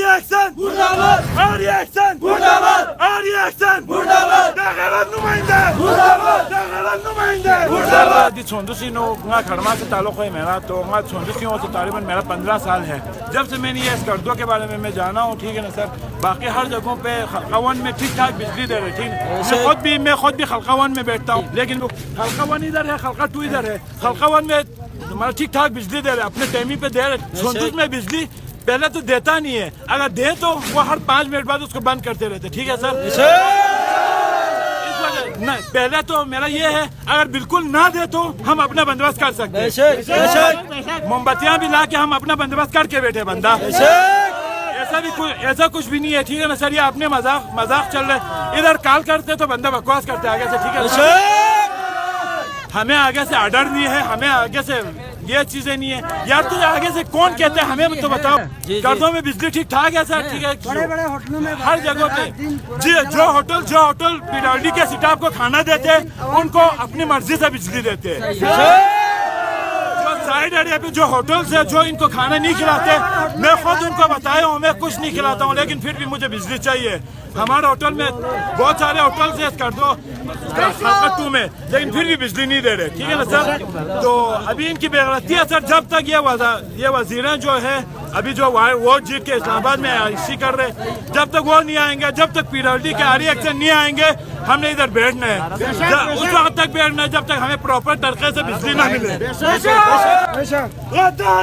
Eriyeksen Murdabat! Eriyeksen Murdabat! Eriyeksen Murdabat! Dağılan numayinde Murdabat! Dağılan numayinde मुर्दाबाद। छोंदू सिंह खड़मा से ताल्लुक है मेरा, तो छोंदू सिंह से तकरीबन मेरा 15 साल है। जब से मैंने ये स्कर्दों के बारे में मैं जाना हूँ, ठीक है ना सर। बाकी हर जगहों पे खलकावन में ठीक ठाक बिजली दे रहे, ठीक। मैं खुद भी खलकावन में बैठता हूँ, लेकिन खलकावन इधर है, खलका 2 इधर है। खलकावन में हमारा ठीक ठाक बिजली दे रहे, अपने टाइमिंग पे दे रहे। छोंदू में बिजली पहले तो देता नहीं है, अगर दे तो वो हर 5 मिनट बाद उसको बंद करते रहते, ठीक है सर। नहीं, पहले तो मेरा ये है, अगर बिल्कुल ना दे तो हम अपना बंदोबस्त कर सकते हैं। मोमबत्तियां भी ला के हम अपना बंदोबस्त करके बैठे बंदा। ऐसा कुछ भी नहीं है, ठीक है ना सर। ये अपने मजाक चल रहे, इधर कॉल करते तो बंदा बकवास करते आगे से, ठीक है। हमें आगे से ऑर्डर नहीं है, हमें आगे से ये चीजें नहीं है यार। तुझे आगे से कौन कहते हैं, हमें तो बताओ। कर्जों में बिजली ठीक ठाक है सर, ठीक है। बड़े होटलों में हर जगह पे जी, जो होटल पीडब्ल्यूडी के स्टाफ को खाना देते हैं, उनको अपनी मर्जी से बिजली देते हैं। जो साइड एरिया पे जो होटल है, जो इनको खाना नहीं खिलाते, मैं खुद उनको बताया हूँ, मैं कुछ नहीं खिलाता हूँ, लेकिन फिर भी मुझे बिजली चाहिए। हमारे होटल में बहुत सारे होटल से कर दो 2 में, लेकिन फिर भी बिजली नहीं दे रहे, ठीक है ना सर। तो अभी इनकी बेगलती है सर। जब तक ये वजीरें जो है अभी जो वोट जीत के इस्लामाबाद में इसी कर रहे, जब तक वो नहीं आएंगे, जब तक पीडब्ल्यूडी के आरी एक्शन नहीं आएंगे, हमने इधर बैठना है। उस वक्त तक बैठना है जब तक हमें प्रॉपर तरीके से बिजली ना मिले।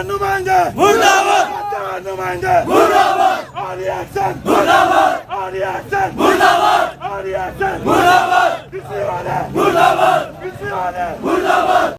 नुमाइंदे मुर्दाबाद! नुमाइंदे मुर्दाबाद! आरी एक्शन मुर्दाबाद! आरी एक्शन मुर्दाबाद! आरी एक्शन मुर्दाबाद! बिजली वाले मुर्दाबाद! बिजली वाले मुर्दाबाद!